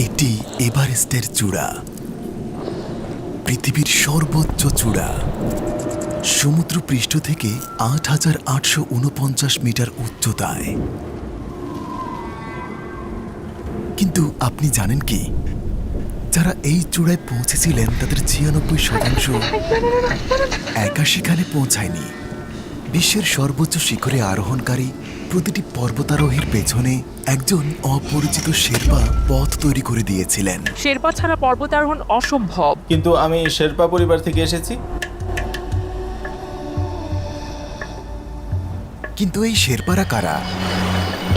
এটি এভারেস্টের চূড়া, পৃথিবীর সর্বোচ্চ চূড়া। সমুদ্রপৃষ্ঠ থেকে ৮,৮৪৯ মিটার উচ্চতায়। কিন্তু আপনি জানেন কি, যারা এই চূড়ায় পৌঁছেছিলেন তাদের ৯৬% একা সেখানে পৌঁছায়নি। বিশ্বের সর্বোচ্চ শিখরে আরোহণকারী প্রতিটি পর্বতারোহীর পেছনে একজন অপরিচিত শেরপা পথ তৈরি করে দিয়েছিলেন। শেরপা ছাড়া পর্বতারোহণ অসম্ভব। কিন্তু আমি শেরপা পরিবার থেকে এসেছি। কিন্তু এই শেরপারা কারা?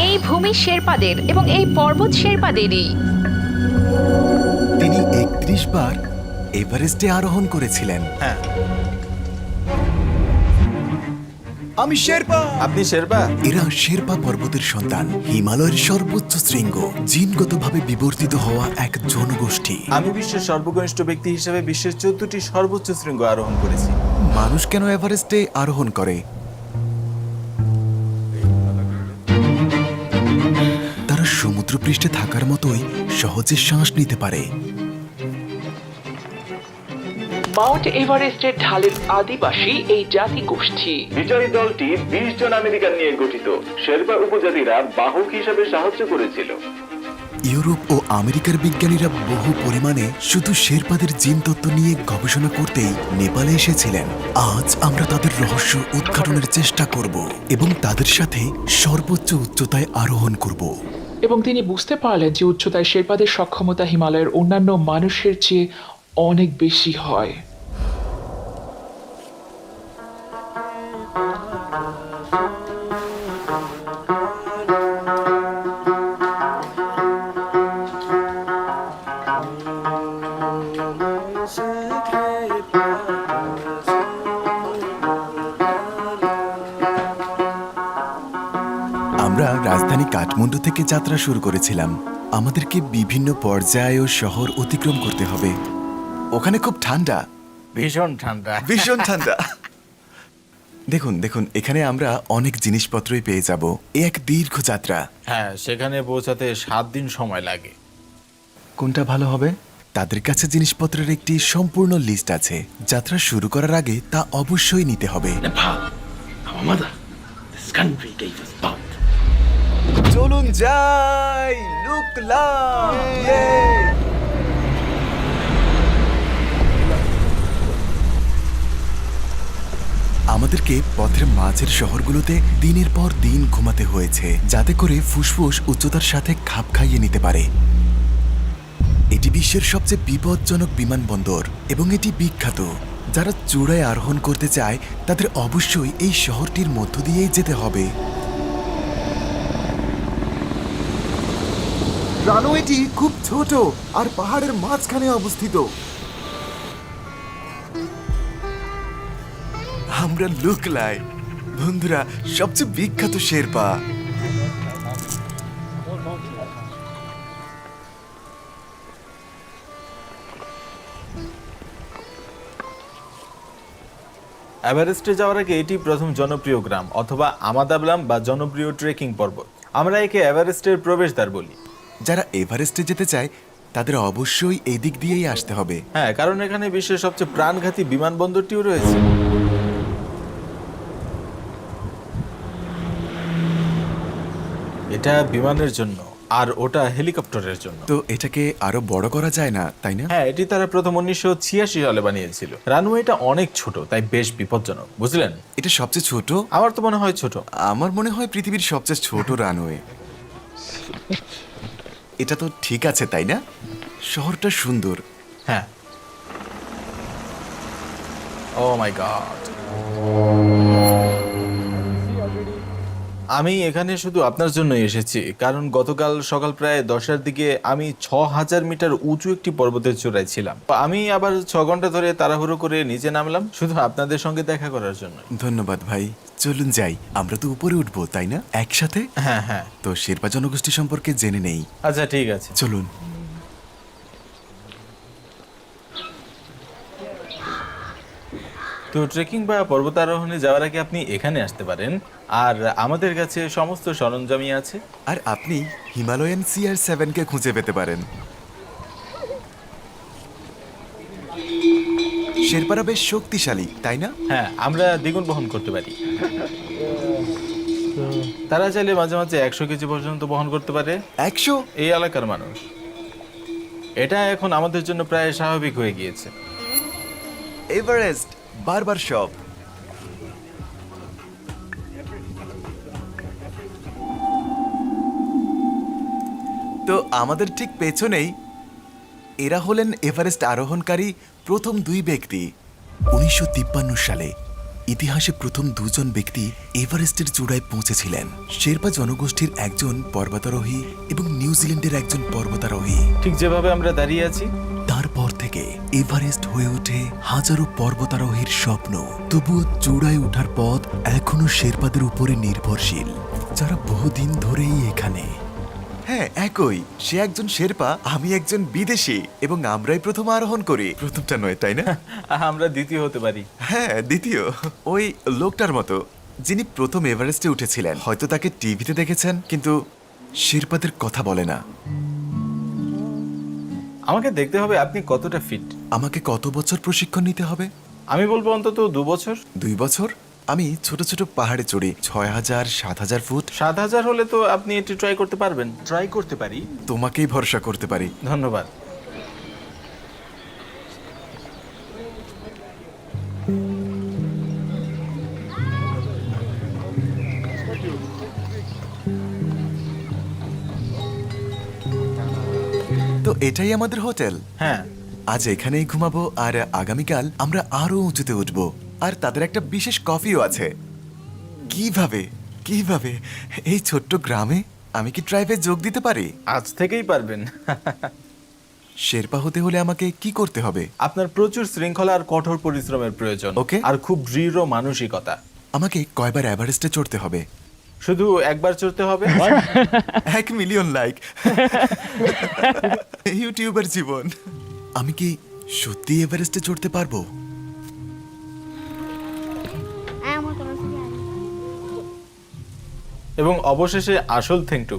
এই ভূমি শেরপাদের এবং এই পর্বত শেরপাদেরই। তিনি ৩১ বার এভারেস্টে আরোহণ করেছিলেন। হ্যাঁ, আমি শেরপা। আপনি শেরপা? এরা শেরপা পর্বতের সন্তান, হিমালয়ের সর্বোচ্চ শৃঙ্গ, জিনগতভাবে বিবর্তিত হওয়া এক জনগোষ্ঠী। আমি বিশ্বের সর্বকনিষ্ঠ ব্যক্তি হিসেবে বিশ্বের 14টি সর্বোচ্চ শৃঙ্গ আরোহণ করেছি। মানুষ কেন এভারেস্টে আরোহণ করে? তারা সমুদ্রপৃষ্ঠে থাকার মতোই সহজে শ্বাস নিতে পারে। মাউন্ট এভারেস্টের ঢালের আদিবাসী এই জাতিগোষ্ঠী। বিজয়ী দলটি 20 জন আমেরিকান নিয়ে গঠিত। শেরপা উপজাতিরা বাহক হিসাবে সাহায্য করেছিল। ইউরোপ ও আমেরিকার বিজ্ঞানীরা বহু পরিমাণে শুধু শেরপাদের জিনতত্ত্ব নিয়ে গবেষণা করতেই নেপালে এসেছিলেন। আজ আমরা তাদের রহস্য উদ্ঘাটনের চেষ্টা করব এবং তাদের সাথে সর্বোচ্চ উচ্চতায় আরোহণ করব। এবং তিনি বুঝতে পারলেন যে উচ্চতায় শেরপাদের সক্ষমতা হিমালয়ের অন্যান্য মানুষের চেয়ে অনেক বেশি হয়। আমরা রাজধানী কাঠমান্ডু থেকে যাত্রা শুরু করেছিলাম। আমাদেরকে বিভিন্ন পর্যায় ও শহর অতিক্রম করতে হবে। ওখানে খুব ঠান্ডা, ভীষণ ঠান্ডা। ভীষণ ঠান্ডা। দেখুন দেখুন, এখানে আমরা অনেক জিনিসপত্রই পেয়ে যাব। এক দীর্ঘ যাত্রা। হ্যাঁ, সেখানে পৌঁছাতে 7 দিন সময় লাগে। কোনটা ভালো হবে? তাদের কাছে জিনিসপত্রের একটি সম্পূর্ণ লিস্ট আছে। যাত্রা শুরু করার আগে তা অবশ্যই নিতে হবে। চলুন যাই, লুকলা। আমাদেরকে পথের মাঝের শহরগুলোতে দিনের পর দিন ঘুমাতে হয়েছে, যাতে করে ফুসফুস উচ্চতার সাথে খাপ খাইয়ে নিতে পারে। এটি বিশ্বের সবচেয়ে বিপজ্জনক বিমানবন্দর এবং এটি বিখ্যাত। যারা চূড়ায় আরোহণ করতে চায় তাদের অবশ্যই এই শহরটির মধ্য দিয়েই যেতে হবে। রানওয়েটি খুব ছোট আর পাহাড়ের মাঝখানে অবস্থিত। আমরা লুকলাই, বন্ধুরা, সবচেয়ে বিখ্যাত শেরপা। এভারেস্টে যাওয়ার আগে এটি প্রথম জনপ্রিয় গ্রাম অথবা আমাদাবলাম বা জনপ্রিয় ট্রেকিং পর্বত। আমরা একে এভারেস্টের প্রবেশদ্বার বলি। যারা এভারেস্টে যেতে চায় তাদের অবশ্যই এদিক দিয়েই আসতে হবে। হ্যাঁ, কারণ এখানে বিশ্বের সবচেয়ে প্রাণঘাতী বিমানবন্দরটিও রয়েছে। এটা বিমানের জন্য আর ওটা হেলিকপ্টারের জন্য। তো এটাকে আরো বড় করা যায় না, তাই না? হ্যাঁ, এটি তারা প্রথম 1986 সালে বানিয়েছিল। রানওয়েটা অনেক ছোট, তাই বেশ বিপজ্জনক, বুঝলেন? এটা সবচেয়ে ছোট? আমার তো মনে হয় ছোট। আমার মনে হয় পৃথিবীর সবচেয়ে ছোট রানওয়ে। এটা তো ঠিক আছে, তাই না? শহরটা সুন্দর। হ্যাঁ। ও মাই গড। আমি এখানে শুধু আপনার জন্যই এসেছি, কারণ গতকাল সকাল প্রায় 10টার দিকে আমি 6000 মিটার উঁচু একটি পর্বতের চূড়ায় ছিলাম। আমি আবার 6 ঘন্টা ধরে তাড়াহুড়ো করে নিচে নামলাম শুধু আপনাদের সঙ্গে দেখা করার জন্য। ধন্যবাদ ভাই। চলুন যাই, আমরা তো উপরে উঠবো, তাই না? একসাথে। হ্যাঁ হ্যাঁ। তো শেরপা জনগোষ্ঠী সম্পর্কে জেনে নেই। আচ্ছা, ঠিক আছে, চলুন। তো ট্রেকিং বা পর্বতারোহণে যাওয়ার আগে আপনি এখানে আসতে পারেন, আর আমাদের কাছে সমস্ত সরঞ্জামই আছে। আর আপনি হিমালয়ান CR7 কে খুঁজে পেতে পারেন। শেরপারা বেশ শক্তিশালী, তাই না? হ্যাঁ, আমরা দ্বিগুণ বহন করতে পারি। তারা চাইলে মাঝে মাঝে 100 কেজি পর্যন্ত বহন করতে পারে। 100? এই এলাকার মানুষ। এটা এখন আমাদের জন্য প্রায় স্বাভাবিক হয়ে গিয়েছে। এভারেস্ট বারবার শপ। তো আমাদের ঠিক পেছনেই এরা হলেন এভারেস্ট আরোহণকারী প্রথম 2 ব্যক্তি। 1953 সালে ইতিহাসে প্রথম 2 জন ব্যক্তি এভারেস্টের চূড়ায় পৌঁছেছিলেন। শেরপা জনগোষ্ঠীর একজন পর্বতারোহী এবং নিউজিল্যান্ডের একজন পর্বতারোহী। ঠিক যেভাবে আমরা দাঁড়িয়ে আছি। তারপর থেকে এভারেস্ট হয়ে ওঠে হাজারো পর্বতারোহীর স্বপ্ন। তবুও চূড়ায় ওঠার পথ এখনো শেরপাদের উপরে নির্ভরশীল, যারা বহুদিন ধরেই এখানে। হ্যাঁ, একই। সে একজন শেরপা, আমি একজন বিদেশি, এবং আমরাই প্রথম আরোহণ করি। প্রথমটা নয়, তাই না? আমরা দ্বিতীয় হতে পারি। হ্যাঁ, দ্বিতীয়। ওই লোকটার মতো যিনি প্রথম এভারেস্টে উঠেছিলেন। হয়তো তাকে টিভিতে দেখেছেন, কিন্তু শেরপাদের কথা বলে না। আমাকে দেখতে হবে আপনি কতটা ফিট। আমাকে কত বছর প্রশিক্ষণ নিতে হবে? আমি বলবো অন্তত 2 বছর। 2 বছর? আমি ছোট ছোট পাহাড়ে চড়ি, 6000 7000 ফুট। 7000 হলে তো আপনি এটি ট্রাই করতে পারবেন। ট্রাই করতে পারি। তোমাকেই ভরসা করতে পারি। ধন্যবাদ। তো এটাই আমাদের হোটেল। হ্যাঁ, আজ এখানেই ঘুমাবো, আর আগামীকাল আমরা আরো উঁচুতে উঠবো। আর তাদের একটা বিশেষ কফিও আছে। কিভাবে কিভাবে এই ছোট্ট গ্রামে আমি কি ট্রাইবে যোগ দিতে পারি? আজ থেকেই পারবেন। শেরপা হতে হলে আমাকে কি করতে হবে? আপনার প্রচুর শৃঙ্খলা আর কঠোর পরিশ্রমের প্রয়োজন। ওকে। আর খুব দৃঢ় মানসিকতা। আমাকে কয়বার এভারেস্টে চড়তে হবে? শুধু একবার চড়তে হবে। 1 মিলিয়ন লাইক। ইউটিউবার জীবন। আমি কি সত্যি এভারেস্টে চড়তে পারবো? এবং অবশেষে আসল থ্যাঙ্কটু।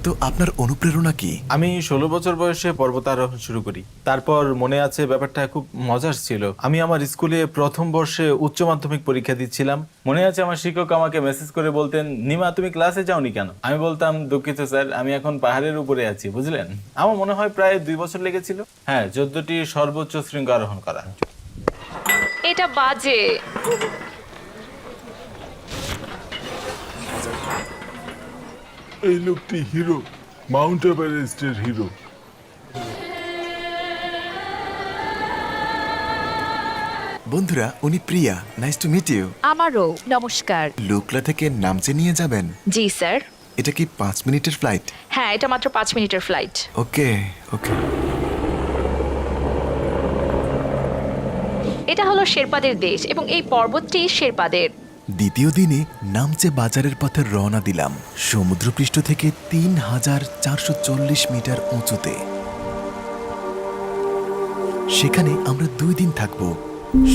তো আপনার অনুপ্রেরণা কি? আমি 16 বছর বয়সে পর্বতারোহণ শুরু করি। তারপর মনে আছে ব্যাপারটা খুব মজার ছিল। আমি আমার স্কুলে প্রথম বর্ষে উচ্চ মাধ্যমিক পরীক্ষা দিচ্ছিলাম। মনে আছে আমার শিক্ষক আমাকে মেসেজ করে বলতেন, নিমা তুমি ক্লাসে যাওনি কেন? আমি বলতাম, দুঃখিত স্যার, আমি এখন পাহাড়ের উপরে আছি, বুঝলেন। আমার মনে হয় প্রায় 2 বছর লেগেছিল। হ্যাঁ, 14টি সর্বোচ্চ শৃঙ্গ আরোহণ করা। এটা বাজে। এই লোকটি হিরো, মাউন্ট এভারেস্টের হিরো। বন্ধুরা, উনি Priya. Nice to meet you. আমারও নমস্কার। লুকলা থেকে নামচে নিয়ে যাবেন? জি স্যার। এটা কি 5 মিনিটের ফ্লাইট? হ্যাঁ, এটা মাত্র 5 মিনিটের ফ্লাইট। ওকে ওকে। এটা হলো শেরপাদের দেশ এবং এই পর্বতটি শেরপাদের। দ্বিতীয় দিনে নামচে বাজারের পথে রওনা দিলাম, সমুদ্রপৃষ্ঠ থেকে 3440 মিটার উঁচুতে। সেখানে আমরা 2 দিন থাকবো।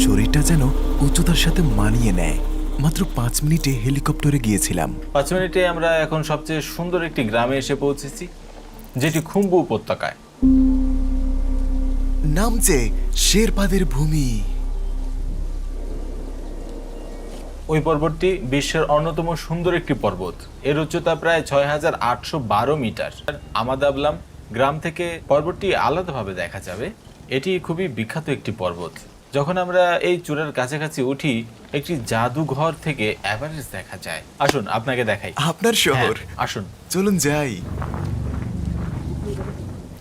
শরীরটা যেন উচ্চতার সাথে মানিয়ে নেয়। মাত্র 5 মিনিটে হেলিকপ্টারে গিয়েছিলাম। 5 মিনিটে আমরা এখন সবচেয়ে সুন্দর একটি গ্রামে এসে পৌঁছেছি, যেটি খুম্বু উপত্যকায়। নামচে শেরপাদের ভূমি। ওই পর্বতটি বিশ্বের অন্যতম সুন্দর একটি পর্বত। এর উচ্চতা প্রায় 6812 মিটার। আমাদাবলাম গ্রাম থেকে পর্বতটি আলাদাভাবে দেখা যাবে। এটি খুবই বিখ্যাত একটি পর্বত। যখন আমরা এই চূড়ার কাছাকাছি উঠি, একটি জাদুঘর থেকে এভারেস্ট দেখা যায়। আসুন আপনাকে দেখাই। আপনার শহর। হ্যাঁ, আসুন। চলুন যাই।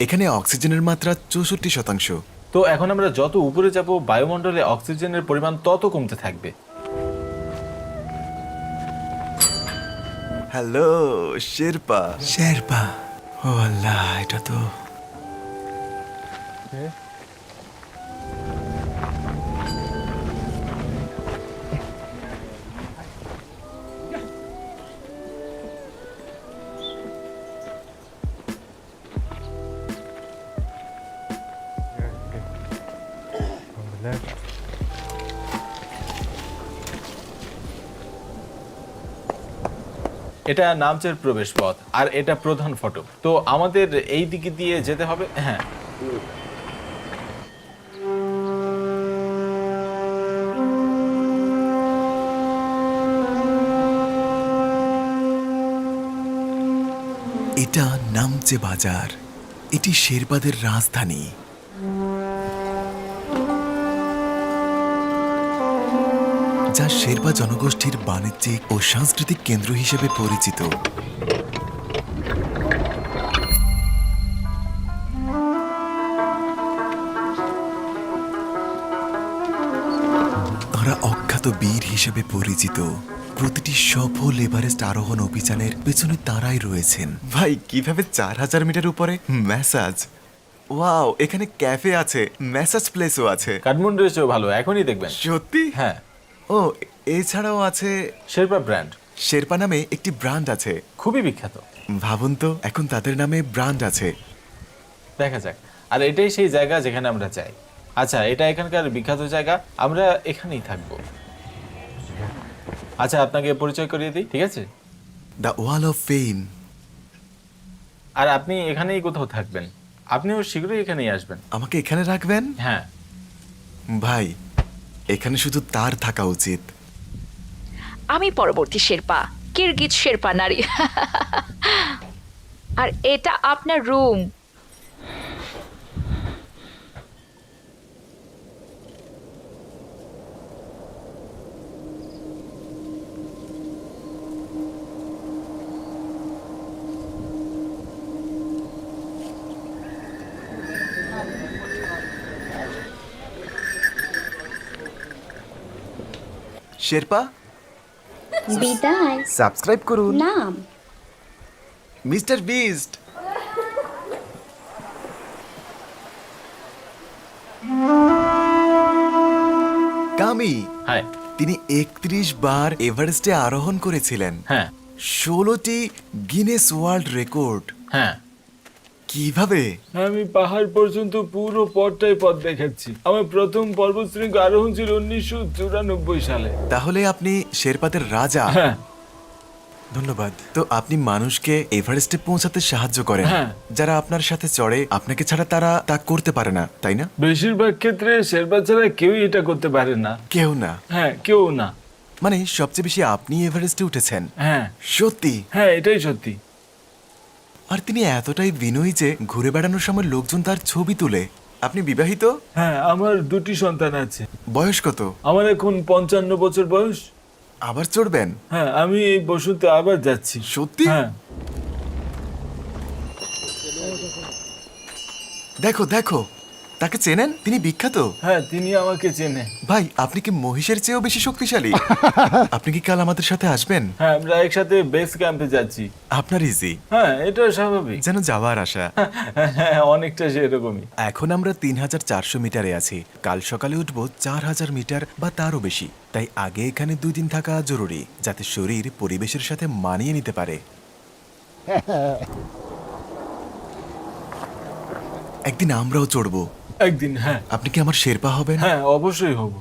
এখানে অক্সিজেনের মাত্রা 64%। তো এখন আমরা যত উপরে যাব, বায়ুমণ্ডলে অক্সিজেনের পরিমাণ তত কমতে থাকবে। হ্যালো শেরপা। শেরপা, ও আল্লাহ, এটা তো এটা নামচের প্রবেশ পথ, আর এটা প্রধান ফটক। তো আমাদের এই দিকে দিয়ে যেতে হবে। হ্যাঁ, এটা নামচে বাজার, এটি শেরপাদের রাজধানী। যা শেরপা জনগোষ্ঠীর বাণিজ্যিক ও সাংস্কৃতিক কেন্দ্র হিসেবে পরিচিত। তারা অখ্যাত বীর হিসেবে পরিচিত। প্রতিটি সফল এভারেস্ট আরোহণ অভিযানের পেছনে তারাই রয়েছেন। ভাই, কিভাবে 4000 মিটার উপরে ম্যাসাজ! ওয়াও, এখানে ক্যাফে আছে, ম্যাসাজ প্লেসও আছে। কাঠমান্ডুর চেয়েও ভালো, এখনই দেখবেন। সত্যি? হ্যাঁ, ও, এছাড়াও আছে শেরপা ব্র্যান্ড, শেরপা নামে একটি ব্র্যান্ড আছে। খুবই বিখ্যাত। ভাবুন তো, এখন তাদের নামে ব্র্যান্ড আছে। দেখা যাক। আর এটাই সেই জায়গা যেখানে আমরা চাই। আচ্ছা, এটা এখানকার বিখ্যাত জায়গা, আমরা এখানেই থাকবো। আচ্ছা, আপনাকে পরিচয় করিয়ে দিই, ঠিক আছে? The wall of fame. আর আপনি এখানেই কোথাও থাকবেন, আপনিও শীঘ্রই এখানেই আসবেন। আমাকে এখানে রাখবেন? হ্যাঁ। ভাই, এখানে শুধু তার থাকা উচিত। আমি পরবর্তী শেরপা, কিরগিজ শেরপা নারী। আর এটা আপনার রুম। শেরপা, বিদায়। সাবস্ক্রাইব করুন। নাম মিস্টার বিস্ট। কামি, হাই। তিনি 31 বার এভারেস্টে আরোহণ করেছিলেন। হ্যাঁ। 16টি গিনেস ওয়ার্ল্ড রেকর্ড। হ্যাঁ। কিভাবে? আমি পাহাড় পর্যন্ত পুরো পথটাই পথ দেখাচ্ছি। আমার প্রথম পর্বতশৃঙ্গ আরোহণ ছিল 1994 সালে। তাহলে আপনি শেরপাদের রাজা। হ্যাঁ। ধন্যবাদ। তো আপনি মানুষকে এভারেস্টে পৌঁছাতে সাহায্য করেন। হ্যাঁ। যারা আপনার সাথে চড়ে, আপনাকে ছাড়া তারা তা করতে পারে না, তাই না? বেশিরভাগ ক্ষেত্রে শেরপা ছাড়া কেউই এটা করতে পারে না। কেউ না? হ্যাঁ, কেউ না। মানে সবচেয়ে বেশি আপনি এভারেস্টে উঠেছেন? হ্যাঁ। সত্যি? হ্যাঁ, এটাই সত্যি। আর তিনি এতটাই বিনয়ী যে ঘুরে বেড়ানোর সময় লোকজন তার ছবি তুলে। আপনি বিবাহিত? হ্যাঁ, আমার 2টি সন্তান আছে। বয়স কত? আমার এখন 55 বছর বয়স। আবার চড়বেন? হ্যাঁ, আমি এই বসন্তে আবার যাচ্ছি। সত্যি? হ্যাঁ। দেখো দেখো, তাকে চেনেন? তিনি বিখ্যাত। হ্যাঁ, তিনি আমাকে চেনে। ভাই, আপনি কি মহিষের চেয়েও বেশি শক্তিশালী? আপনি কি কাল আমাদের সাথে আসবেন? হ্যাঁ, আমরা একসাথে বেস ক্যাম্পে যাচ্ছি। আপনার ইজি। হ্যাঁ, এটা স্বাভাবিক। যেন যাওয়ার আশা। হ্যাঁ, অনেকটা সেরকমই। এখন আমরা 3400 মিটারে আছি। কাল সকালে উঠবো 4000 মিটার বা তারও বেশি। তাই আগে এখানে 2 দিন থাকা জরুরি, যাতে শরীর পরিবেশের সাথে মানিয়ে নিতে পারে। একদিন আমরাও চড়বো। একদিন। হ্যাঁ। আপনি কি আমার শেরপা হবেন? হ্যাঁ, অবশ্যই হব।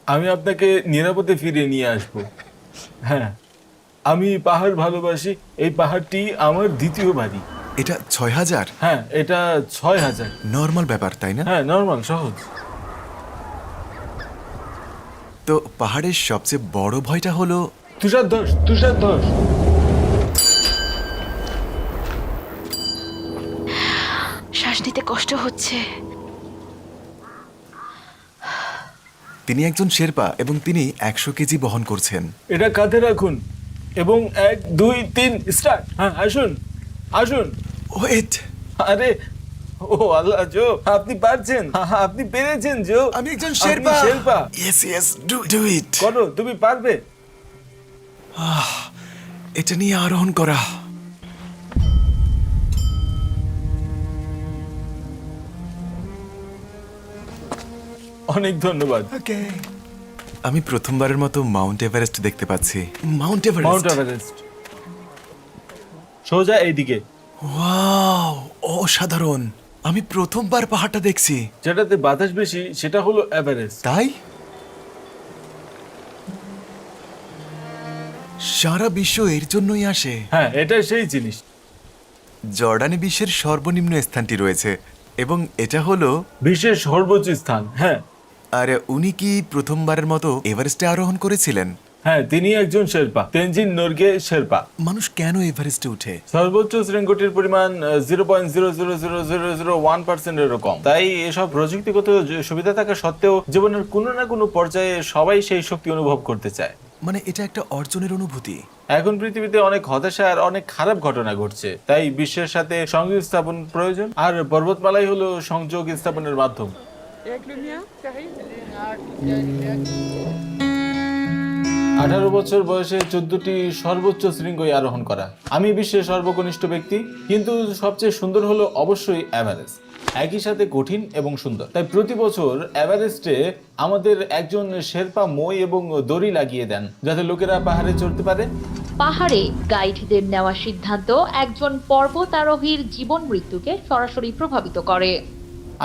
আমি আপনাকে নিরাপদে ফিরিয়ে নিয়ে আসব। হ্যাঁ, আমি পাহাড় ভালোবাসি। এই পাহাড়টি আমার দ্বিতীয় বাড়ি। এটা 6000? হ্যাঁ, এটা 6000। নর্মাল ব্যাপার, তাই না? হ্যাঁ, নর্মাল, সহজ। তো পাহাড়ের সবচেয়ে বড় ভয়টা হলো তুষারধস, তুষারধস। শ্বাস নিতে কষ্ট হচ্ছে। তিনি একজন শেরপা এবং তিনি 100 কেজি বহন করছেন। এটা কাঁধে রাখুন এবং 1 2 3 স্টার্ট। হ্যাঁ, আসুন আসুন। ওয়েট, আরে, ও আল্লাহ, জো, আপনি পারছেন। আপনি পেরেছেন, জো। আমি একজন আপনি Sherpa. Sherpa. Yes yes, do it. করো, তুমি পারবে। এটা নিয়ে আরোহণ করা। অনেক ধন্যবাদ। ওকে। আমি প্রথমবারের মতো মাউন্ট এভারেস্ট দেখতে পাচ্ছি। Mount Mount Everest. এভারেস্ট। সোজা এইদিকে। ওয়াও, অসাধারণ। আমি প্রথমবার পাহাড়টা দেখছি। যেটাতে বাতাস বেশি সেটা হলো এভারেস্ট। তাই সারা বিশ্ব এর জন্যই আসে। হ্যাঁ, এটা সেই জিনিস। জর্ডানে বিশ্বের সর্বনিম্ন স্থানটি রয়েছে এবং এটা হলো বিশ্বের সর্বোচ্চ স্থান। হ্যাঁ। আর উনি কি প্রথমবারের মতো এভারেস্টে আরোহণ করেছিলেন? হ্যাঁ, তিনি একজন শেরপা, তেনজিন নোরগে শেরপা। মানুষ কেন এভারেস্টে উঠে? সর্বোচ্চ শৃঙ্গটির পরিমাণ 0.00001% এরকম। তাই এসব প্রযুক্তিগত সুবিধা থাকা সত্ত্বেও জীবনের কোনো না কোনো পর্যায়ে সবাই সেই শক্তি অনুভব করতে চায়। মানে এটা একটা অর্জনের অনুভূতি। এখন পৃথিবীতে অনেক হতাশা আর অনেক খারাপ ঘটনা ঘটছে, তাই বিশ্বের সাথে সংযোগ স্থাপন প্রয়োজন, আর পর্বতমালাই হলো সংযোগ স্থাপনের মাধ্যম। 18 বছর বয়সে 14টি সর্বোচ্চ শৃঙ্গই আরোহণ করা। আমি বিশ্বের সর্বকনিষ্ঠ ব্যক্তি, কিন্তু সবচেয়ে সুন্দর হলো অবশ্যই এভারেস্ট। একই সাথে কঠিন এবং সুন্দর। তাই প্রতি বছর এভারেস্টে আমাদের একজন শেরপা মই এবং দড়ি লাগিয়ে দেন, যাতে লোকেরা পাহাড়ে চড়তে পারে। পাহাড়ে গাইডদের নেওয়া সিদ্ধান্ত একজন পর্বতারোহীর জীবন মৃত্যুকে সরাসরি প্রভাবিত করে।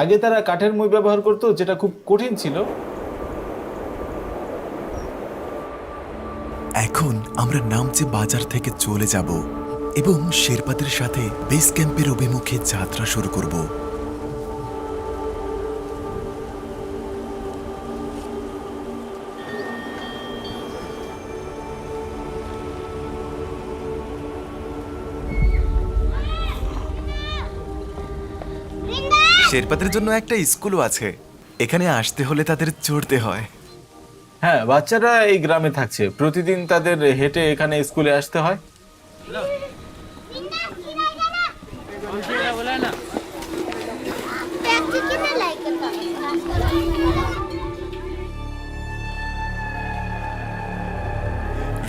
আগে তারা কাঠের মই ব্যবহার করতো, যেটা খুব কঠিন ছিল। এখন আমরা নামচে বাজার থেকে চলে যাব এবং শেরপাদের সাথে বেস ক্যাম্পের অভিমুখে যাত্রা শুরু করব। শেরপাদের জন্য একটা স্কুলও আছে, এখানে আসতে হলে তাদের চড়তে হয়। হ্যাঁ, বাচ্চারা এই গ্রামে থাকছে, প্রতিদিন তাদের হেঁটে এখানে স্কুলে আসতে হয়।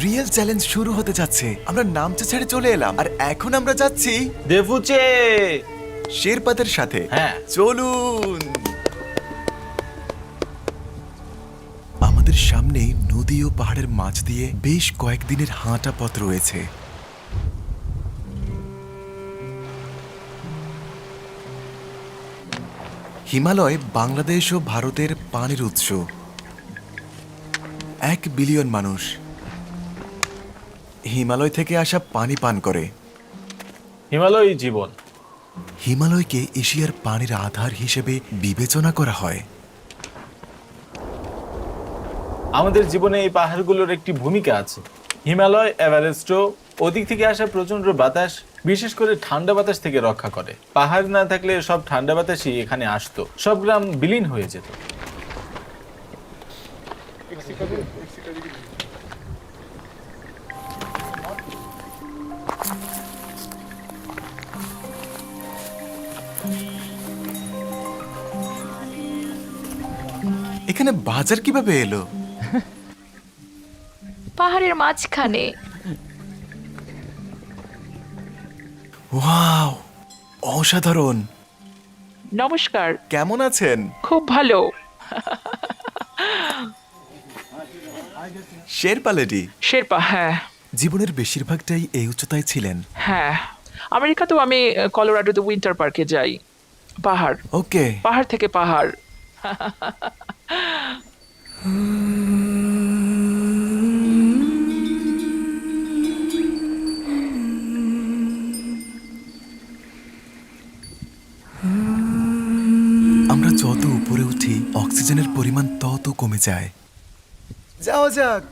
রিয়েল চ্যালেঞ্জ শুরু হতে যাচ্ছে। আমরা নামচে ছেড়ে চলে এলাম, আর এখন আমরা যাচ্ছি দেফুচে। শেরপাদের সাথে। হ্যাঁ। চলুন। আমাদের সামনে নদী ও পাহাড়ের মাঝ দিয়ে বেশ কয়েকদিনের হাঁটা পথ রয়েছে। হিমালয় বাংলাদেশ ও ভারতের পানির উৎস। 1 বিলিয়ন মানুষ হিমালয় থেকে আসা পানি পান করে। হিমালয় জীবন। হিমালয়কে এশিয়ার পানির আধার হিসেবে বিবেচনা করা হয়। আমাদের জীবনে এই পাহাড়গুলোর একটি ভূমিকা আছে। হিমালয়, এভারেস্টও ওদিক থেকে আসা প্রচন্ড বাতাস, বিশেষ করে ঠান্ডা বাতাস থেকে রক্ষা করে। পাহাড় না থাকলে সব ঠান্ডা বাতাসই এখানে আসতো, সব গ্রাম বিলীন হয়ে যেত। এখানে বাজার কিভাবে এলো? পাহাড়ের মাঝখানে। ওয়াও, অসাধারণ। নমস্কার। কেমন আছেন? খুব ভালো। শেরপা লেডি। শেরপা, হ্যাঁ। জীবনের বেশিরভাগটাই এই উচ্চতায় ছিলেন। হ্যাঁ, আমেরিকাতেও আমি কলোরাডোতে উইন্টার পার্কে যাই। পাহাড়, ওকে। পাহাড় থেকে পাহাড়। আমরা যত উপরে উঠি অক্সিজেনের পরিমাণ তত কমে যায়। যাওয়া যাক।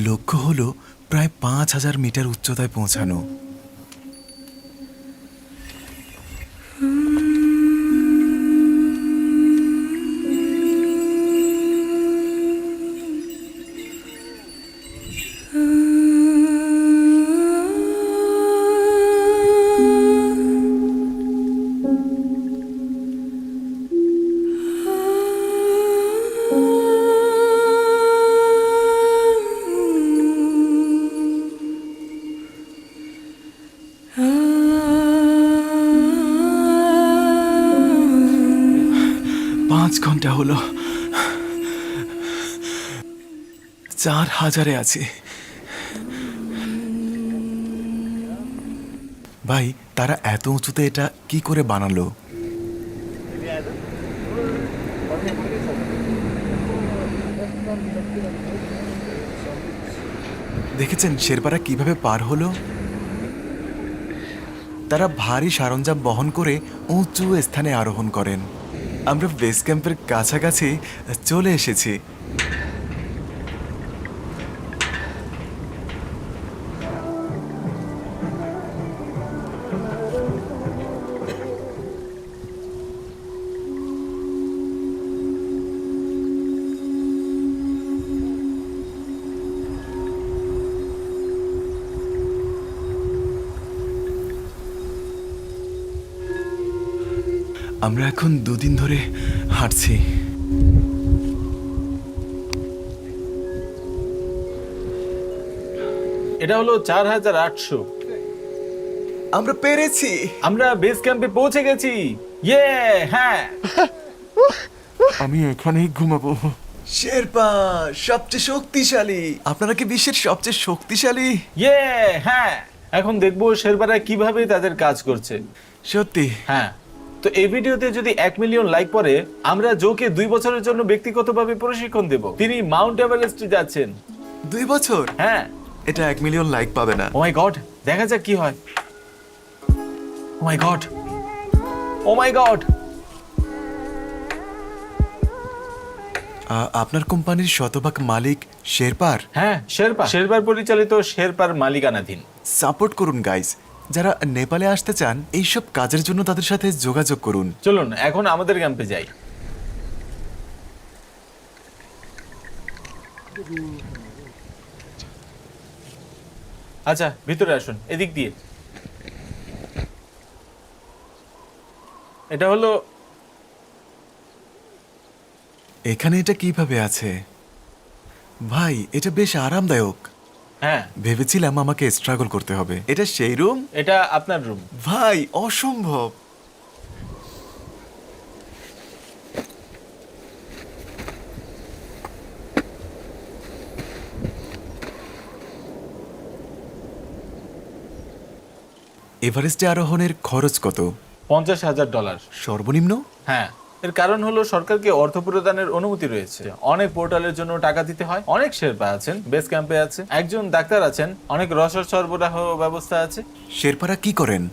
লক্ষ্য হলো প্রায় 5000 মিটার উচ্চতায় পৌঁছানো। ঘন্টা হলো, 4000-এ আছি। ভাই, তারা এত উঁচুতে এটা কি করে বানালো? দেখেছেন শেরপারা কিভাবে পার হলো? তারা ভারী সরঞ্জাম বহন করে উঁচু স্থানে আরোহণ করেন। আমরা বেস ক্যাম্পের কাছাকাছি চলে এসেছি। আমরা এখন 2 দিন ধরে হাঁটছি। এটা হলো 4800। আমরা পেরেছি। আমরা বেস ক্যাম্পে পৌঁছে গেছি। ইয়ে, হ্যাঁ। আমি এখানেই ঘুমাবো। শেরপা সবচেয়ে শক্তিশালী। আপনারা কি বিশ্বের সবচেয়ে শক্তিশালী? ইয়ে, হ্যাঁ। এখন দেখবো শেরপারা কিভাবে তাদের কাজ করছে। সত্যি? হ্যাঁ। তো এই ভিডিওতে যদি 1 মিলিয়ন লাইক পড়ে, আমরা জোকে 2 বছরের জন্য ব্যক্তিগতভাবে প্রশিক্ষণ দেব। তিনি মাউন্ট এভারেস্টে যাচ্ছেন। 2 বছর? হ্যাঁ। এটা 1 মিলিয়ন লাইক পাবে না। ও মাই গড, দেখা যাক কি হয়। ও মাই গড, ও মাই গড। আপনার কোম্পানির শতভাগ মালিক শেরপার? হ্যাঁ, শেরপার পরিচালিত শেরপার মালিকানাধীন। সাপোর্ট করুন গাইস। যারা নেপালে আসতে চান এইসব কাজের জন্য তাদের সাথে যোগাযোগ করুন। চলুন এখন আমাদের ক্যাম্পে যাই। আচ্ছা, ভিতরে আসুন, এদিক দিয়ে। এটা হলো, এখানে এটা কিভাবে আছে? ভাই এটা বেশ আরামদায়ক। হ্যাঁ, ভেবেছিলাম আমাকে স্ট্রাগল করতে হবে। এটা সেই রুম? এটা আপনার রুম। ভাই অসম্ভব। এভারেস্টে আরোহণের খরচ কত? $50,000। সর্বনিম্ন? হ্যাঁ, এর কারণ হলো সরকারকে অর্থ প্রদানের অনুমতি রয়েছে। অনেক পোর্টালের জন্য টাকা দিতে হয়। অনেক শেরপা আছেন, বেস ক্যাম্পে আছে, একজন ডাক্তার আছেন, অনেক রসদ সরবরাহ ব্যবস্থা আছে। শেরপারা কি করেন?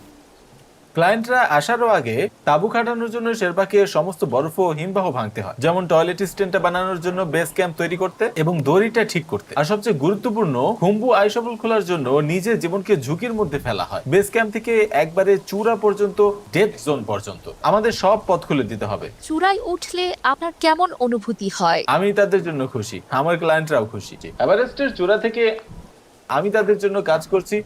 ক্লায়েন্টরা আসারও আগে তাঁবু খাটানোর জন্য শেরপাকে সমস্ত বরফ ও হিমবাহ ভাঙতে হয়, যেমন টয়লেট স্ট্যান্ডটা বানানোর জন্য, বেস ক্যাম্প তৈরি করতে এবং দড়িটা ঠিক করতে। আর সবচেয়ে গুরুত্বপূর্ণ, খুম্বু আইসবল খোলার জন্য নিজের জীবনকে ঝুঁকির মধ্যে ফেলা হয়। বেস ক্যাম্প থেকে একবারে চূড়া পর্যন্ত, ডেথ জোন পর্যন্ত আমাদের সব পথ খুলে দিতে হবে। চূড়ায় উঠলে আপনার কেমন অনুভূতি হয়? আমি তাদের জন্য খুশি, আমার ক্লায়েন্টরাও খুশি। এভারেস্টের চূড়া থেকে আমি তাদের জন্য কাজ করছি,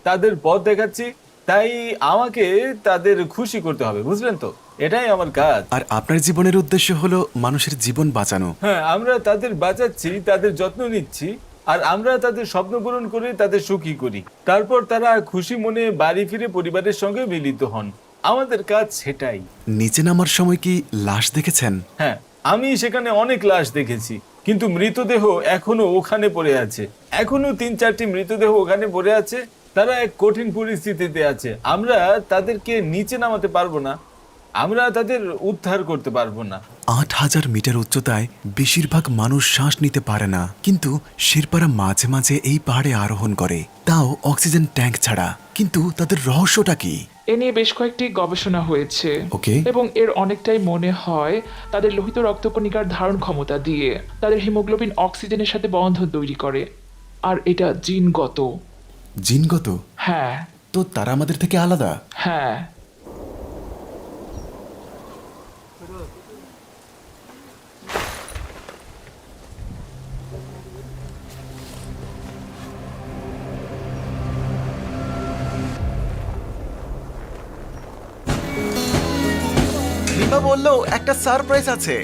তাদের পথ দেখাচ্ছি, তাই আমাকে তাদের খুশি করতে হবে, বুঝলেন তো? এটাই আমার কাজ। আর আপনার জীবনের উদ্দেশ্য হলো মানুষের জীবন বাঁচানো। হ্যাঁ, আমরা তাদের বাঁচাচ্ছি, তাদের যত্ন নিচ্ছি, আর আমরা তাদের স্বপ্ন পূরণ করে তাদের সুখী করি। তারপর তারা খুশি মনে বাড়ি ফিরে পরিবারের সঙ্গে মিলিত হন। আমাদের কাজ সেটাই। নিচে নামার সময় কি লাশ দেখেছেন? হ্যাঁ, আমি সেখানে অনেক লাশ দেখেছি, কিন্তু মৃতদেহ এখনো ওখানে পড়ে আছে। এখনো 3-4টি মৃতদেহ ওখানে পড়ে আছে। তারা এক কঠিন পরিস্থিতিতে আছে। আমরা তাদেরকে নিচে নামাতে পারবো না, আমরা তাদের উদ্ধার করতে পারবো না। 8000 মিটার উচ্চতায় বেশিরভাগ মানুষ শ্বাস নিতে পারে না, কিন্তু শেরপারা মাঝে মাঝে এই পাহাড়ে আরোহণ করে, তাও অক্সিজেন ট্যাঙ্ক ছাড়া। কিন্তু তাদের রহস্যটা কি? এ নিয়ে বেশ কয়েকটি গবেষণা হয়েছে। ওকে। এবং এর অনেকটাই মনে হয় তাদের লোহিত রক্তকণিকার ধারণ ক্ষমতা দিয়ে তাদের হিমোগ্লোবিন অক্সিজেনের সাথে বন্ধন তৈরি করে, আর এটা জিনগত। জিনগত? হ্যাঁ। তো তারা আমাদের থেকে আলাদা? হ্যাঁ। রিমা বললো একটা সারপ্রাইজ আছে।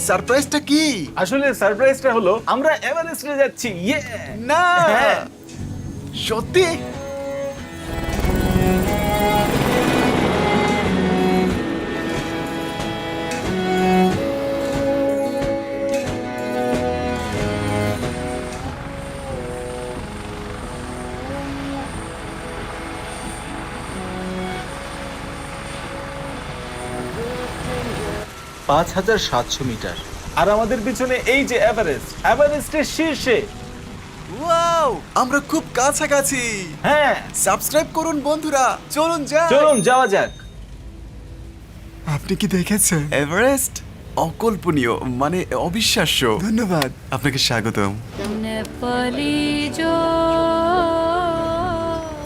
সারপ্রাইজটা কি? আসলে সারপ্রাইজটা হলো আমরা এভারেস্টে যাচ্ছি। ইয়ে, না, হ্যাঁ। সত্যি? $5,700 মিটার। আর আমাদের পিছনে এই যে এভারেস্ট, এভারেস্টের শীর্ষে। ওয়াও, আমরা খুব কাছাকাছি। হ্যাঁ, সাবস্ক্রাইব করুন বন্ধুরা, চলুন যাই। চলুন যাওয়া যাক। আপনি কি দেখেছেন এভারেস্ট? অকল্পনীয়, মানে অবিশ্বাস্য। ধন্যবাদ, আপনাকে স্বাগতম।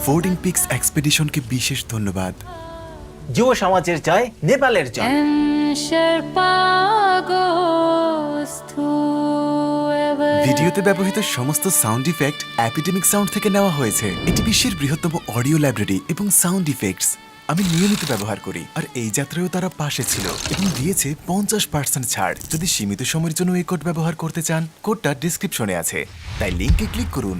ফোর্ডিং পিকস এক্সপেডিশনকে বিশেষ ধন্যবাদ। যুব সমাজের জয়, নেপালের জয়। ভিডিওতে ব্যবহৃত সমস্ত সাউন্ড ইফেক্ট অ্যাপিডেমিক সাউন্ড থেকে নেওয়া হয়েছে। এটি বিশ্বের বৃহত্তম অডিও লাইব্রেরি এবং সাউন্ড ইফেক্টস। আমি নিয়মিত ব্যবহার করি, আর এই যাত্রায়ও তারা পাশে ছিল এবং দিয়েছে 50% ছাড়। যদি সীমিত সময়ের জন্য এই কোড ব্যবহার করতে চান, কোডটা ডিসক্রিপশনে আছে, তাই লিংকে ক্লিক করুন